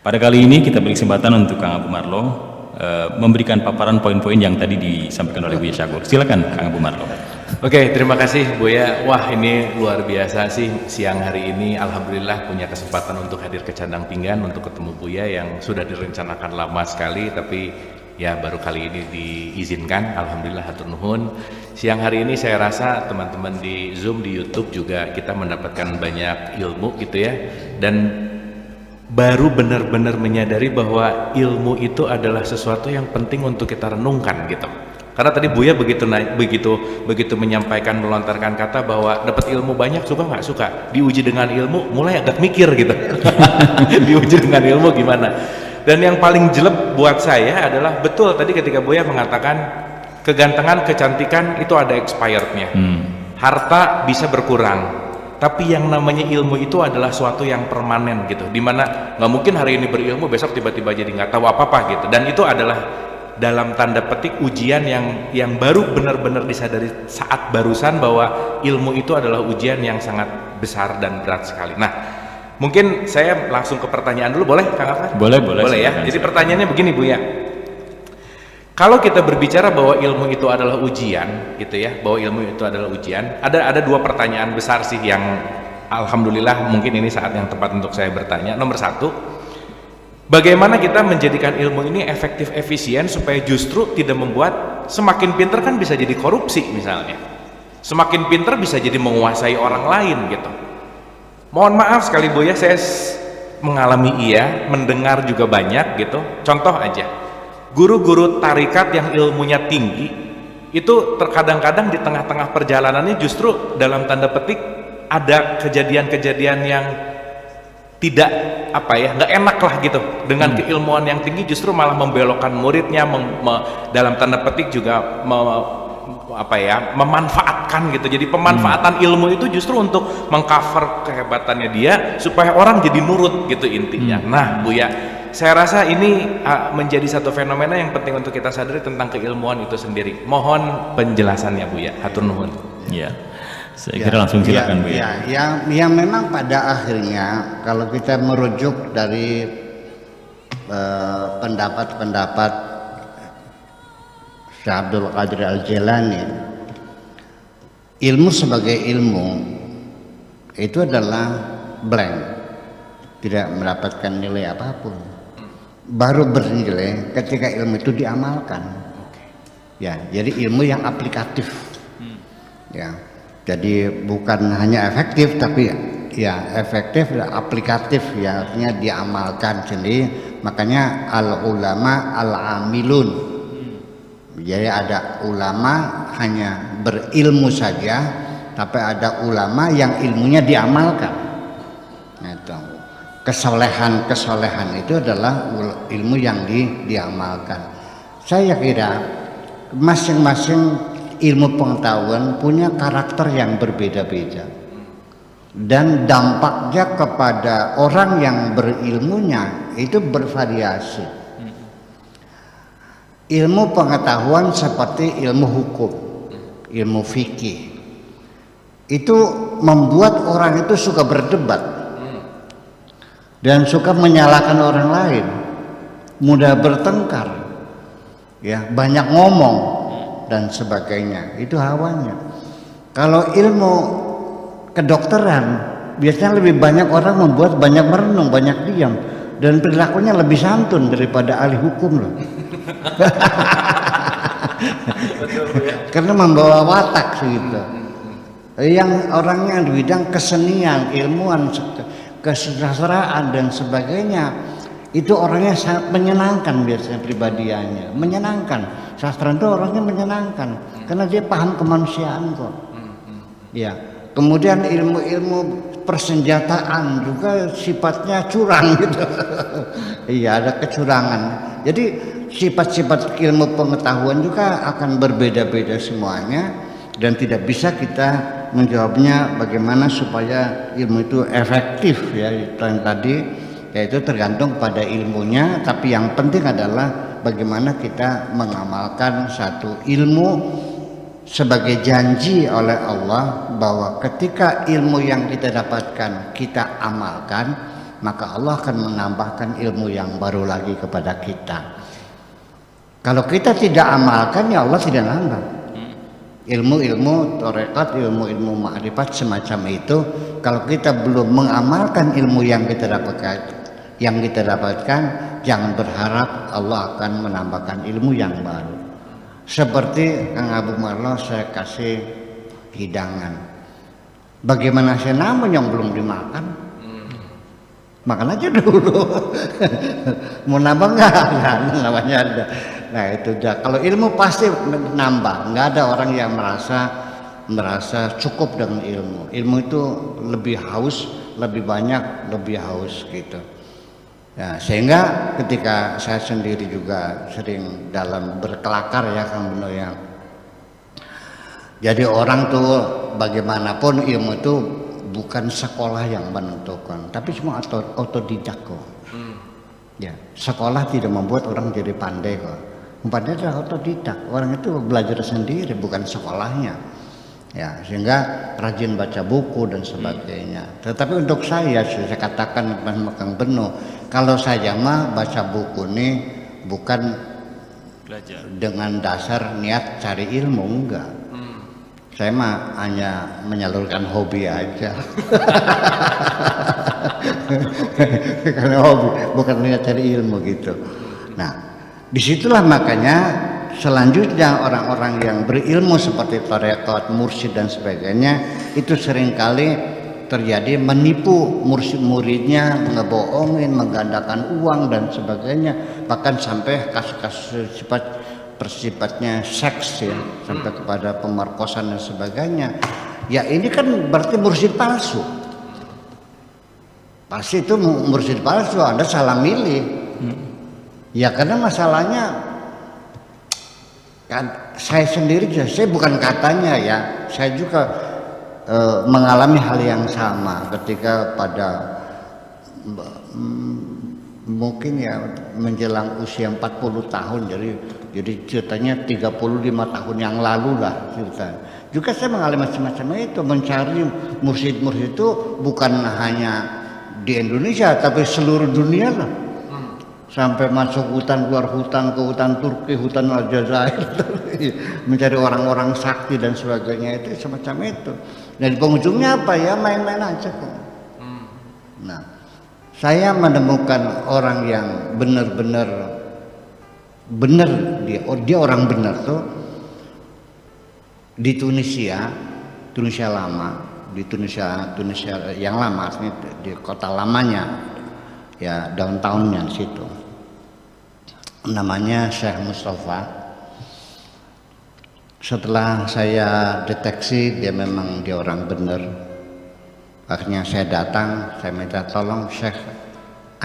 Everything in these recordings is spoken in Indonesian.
Pada kali ini kita beri kesempatan untuk Kang Abu Marlo memberikan paparan poin-poin yang tadi disampaikan oleh Buya Syakur. Silakan Kang Abu Marlo. Oke, terima kasih Buya. Wah, ini luar biasa sih siang hari ini. Alhamdulillah punya kesempatan untuk hadir ke Candang Pinggan untuk ketemu Buya yang sudah direncanakan lama sekali, tapi ya baru kali ini diizinkan. Alhamdulillah, hatur nuhun. Siang hari ini saya rasa teman-teman di Zoom, di YouTube juga kita mendapatkan banyak ilmu gitu ya. Dan baru benar-benar menyadari bahwa ilmu itu adalah sesuatu yang penting untuk kita renungkan gitu. Karena tadi Buya begitu menyampaikan, melontarkan kata bahwa dapat ilmu banyak suka nggak suka, diuji dengan ilmu mulai agak mikir gitu. Diuji dengan ilmu gimana. Dan yang paling jelek buat saya adalah betul tadi ketika Buya mengatakan kegantengan, kecantikan itu ada expirednya. Harta bisa berkurang, tapi yang namanya ilmu itu adalah suatu yang permanen gitu, dimana nggak mungkin hari ini berilmu besok tiba-tiba jadi nggak tahu apa-apa gitu. Dan itu adalah dalam tanda petik ujian yang baru benar-benar disadari saat barusan bahwa ilmu itu adalah ujian yang sangat besar dan berat sekali. Nah, mungkin saya langsung ke pertanyaan dulu, boleh Kang Afan? Boleh Ya. Jadi pertanyaannya begini Buya, kalau kita berbicara bahwa ilmu itu adalah ujian gitu ya, bahwa ilmu itu adalah ujian, ada dua pertanyaan besar sih yang alhamdulillah mungkin ini saat yang tepat untuk saya bertanya. Nomor satu, bagaimana kita menjadikan ilmu ini efektif, efisien supaya justru tidak membuat semakin pinter kan bisa jadi korupsi misalnya, semakin pinter bisa jadi menguasai orang lain gitu. Mohon maaf sekali Buya, saya mengalami mendengar juga banyak gitu. Contoh aja, guru-guru tarikat yang ilmunya tinggi itu terkadang-kadang di tengah-tengah perjalanannya justru dalam tanda petik ada kejadian-kejadian yang tidak nggak enak lah gitu dengan keilmuan yang tinggi, justru malah membelokkan muridnya, dalam tanda petik juga memanfaatkan gitu. Jadi pemanfaatan ilmu itu justru untuk mengcover kehebatannya dia supaya orang jadi nurut gitu intinya. Nah Buya, saya rasa ini menjadi satu fenomena yang penting untuk kita sadari tentang keilmuan itu sendiri. Mohon penjelasannya Buya, hatur nuhun. Iya, saya kira langsung silakan Buya. Yang memang pada akhirnya kalau kita merujuk dari pendapat-pendapat Syekh Abdul Qadir Al-Jilani, ilmu sebagai ilmu itu adalah blank, tidak mendapatkan nilai apapun, baru bernilai ketika ilmu itu diamalkan. Ya, jadi ilmu yang aplikatif. Ya, jadi bukan hanya efektif tapi ya efektif dan aplikatif, ya artinya diamalkan sendiri. Makanya al ulama al amilun. Jadi ada ulama hanya berilmu saja, tapi ada ulama yang ilmunya diamalkan. Itu kesolehan itu adalah ilmu yang diamalkan. Saya kira masing-masing ilmu pengetahuan punya karakter yang berbeda-beda, dan dampaknya kepada orang yang berilmunya itu bervariasi. Ilmu pengetahuan seperti ilmu hukum, ilmu fikih, itu membuat orang itu suka berdebat dan suka menyalahkan orang lain, mudah bertengkar, ya banyak ngomong dan sebagainya. Itu hawanya. Kalau ilmu kedokteran biasanya lebih banyak orang membuat banyak merenung, banyak diam, dan perilakunya lebih santun daripada ahli hukum loh. Karena membawa watak gitu. Yang orangnya di bidang kesenian, ilmuwan, kesusastraan dan sebagainya, itu orangnya sangat menyenangkan, biasanya pribadiannya menyenangkan. Sastra itu orangnya menyenangkan karena dia paham kemanusiaan kok. Ya, kemudian ilmu-ilmu persenjataan juga sifatnya curang gitu. Iya, ada kecurangan. Jadi sifat-sifat ilmu pengetahuan juga akan berbeda-beda semuanya, dan tidak bisa kita menjawabnya bagaimana supaya ilmu itu efektif ya yang tadi, yaitu tergantung pada ilmunya. Tapi yang penting adalah bagaimana kita mengamalkan satu ilmu sebagai janji oleh Allah bahwa ketika ilmu yang kita dapatkan kita amalkan, maka Allah akan menambahkan ilmu yang baru lagi kepada kita. Kalau kita tidak amalkan, ya Allah tidak nambah. Ilmu-ilmu tarekat, ilmu-ilmu ma'rifat semacam itu, kalau kita belum mengamalkan ilmu yang kita dapatkan, jangan berharap Allah akan menambahkan ilmu yang baru. Seperti Kang Abu Marlo, saya kasih hidangan. Bagaimana saya namun yang belum dimakan? Makan aja dulu. Mau nambah nggak? Namanya ada. Nah itu dah. Kalau ilmu pasti nambah. Nggak ada orang yang merasa cukup dengan ilmu. Ilmu itu lebih haus, lebih banyak, lebih haus gitu. Ya, sehingga ketika saya sendiri juga sering dalam berkelakar ya Kang Beno ya. Jadi orang tuh bagaimanapun ilmu itu bukan sekolah yang menentukan, tapi semua otodidak kok. Ya, sekolah tidak membuat orang jadi pandai kok. Pandai adalah otodidak. Orang itu belajar sendiri, bukan sekolahnya. Ya, sehingga rajin baca buku dan sebagainya. Tetapi untuk saya katakan Mas Kang Beno, kalau saya mah baca buku ini bukan Belajar. dengan dasar niat cari ilmu, enggak. Saya mah hanya menyalurkan hobi aja. Karena hobi, bukan niat cari ilmu gitu. Nah, disitulah makanya selanjutnya orang-orang yang berilmu seperti tarekat, mursyid dan sebagainya itu seringkali terjadi menipu murid-muridnya, ngebohongin, menggandakan uang dan sebagainya, bahkan sampai kasus-kasus bersifatnya seks ya, sampai kepada pemerkosaan dan sebagainya. Ya ini kan berarti mursyid palsu. Pasti itu mursyid palsu, Anda salah milih. Ya karena masalahnya kan saya sendiri, saya bukan katanya ya, saya juga mengalami hal yang sama ketika pada mungkin ya menjelang usia 40 tahun, jadi ceritanya 35 tahun yang lalu lah cerita. Juga saya mengalami macam-macam itu, mencari mursyid-mursyid itu bukan hanya di Indonesia tapi seluruh dunia lah. Sampai masuk hutan, keluar hutan, ke hutan Turki, hutan Aljazair, mencari orang-orang sakti dan sebagainya, itu semacam itu. Dan penghujungnya apa ya, main-main aja kok. Nah, saya menemukan orang yang benar-benar dia orang benar tuh di Tunisia lama, di Tunisia yang lama, artinya di kota lamanya, ya downtownnya di situ. Namanya Syekh Mustafa. Setelah saya deteksi dia memang dia orang benar, akhirnya saya datang, saya minta tolong Syekh,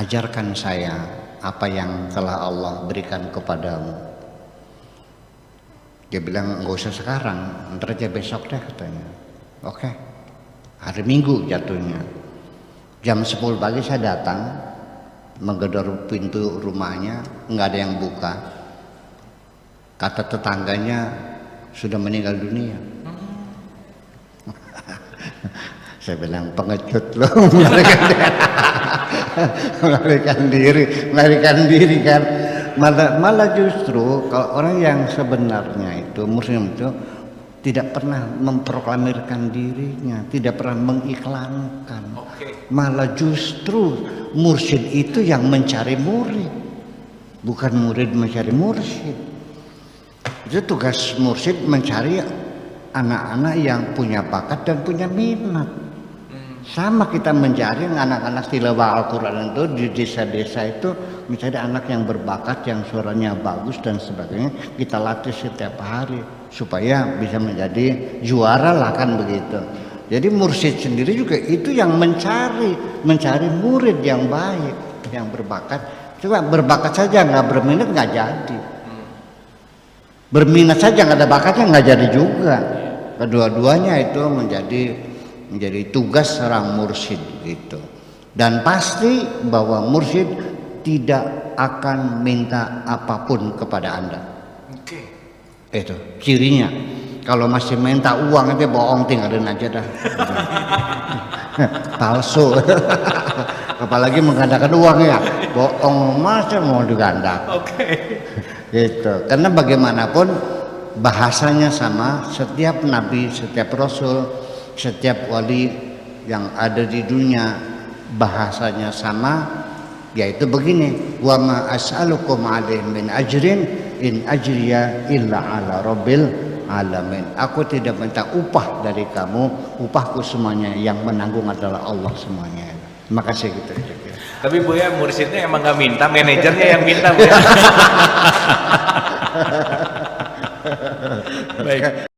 ajarkan saya apa yang telah Allah berikan kepadamu. Dia bilang nggak usah sekarang, ntar aja besok deh katanya. Oke. Hari Minggu jatuhnya. Jam 10 pagi saya datang, menggedor pintu rumahnya, nggak ada yang buka. Kata tetangganya sudah meninggal dunia. Saya bilang pengecut loh, melarikan diri kan. Malah justru kalau orang yang sebenarnya itu muslim itu tidak pernah memproklamirkan dirinya, tidak pernah mengiklankan. Malah justru mursyid itu yang mencari murid, bukan murid mencari mursyid. Itu tugas mursyid, mencari anak-anak yang punya bakat dan punya minat. Sama kita mencari anak-anak tilawah Al-Quran itu di desa-desa itu, mencari anak yang berbakat, yang suaranya bagus dan sebagainya, kita latih setiap hari supaya bisa menjadi juara lah kan begitu. Jadi mursyid sendiri juga itu yang mencari murid yang baik, yang berbakat. Coba berbakat saja nggak berminat nggak jadi. Berminat saja nggak ada bakatnya nggak jadi juga. Kedua-duanya itu menjadi tugas seorang mursyid gitu. Dan pasti bahwa mursyid tidak akan minta apapun kepada Anda. Itu cirinya. Kalau masih minta uang itu bohong, tinggalin aja dah. Palsu. Apalagi menggandakan uang ya, bohong, masa mau diganda. Gitu. Karena bagaimanapun bahasanya sama, setiap nabi, setiap rasul, setiap wali yang ada di dunia bahasanya sama, yaitu begini, wa ma as'alukum alaihi min ajrin in ajriya illa ala rabbil alamin. Aku tidak minta upah dari kamu, upahku semuanya yang menanggung adalah Allah semuanya. Terima kasih gitu. Tapi Buya mursyidnya emang nggak minta, manajernya yang minta Buya. Baik.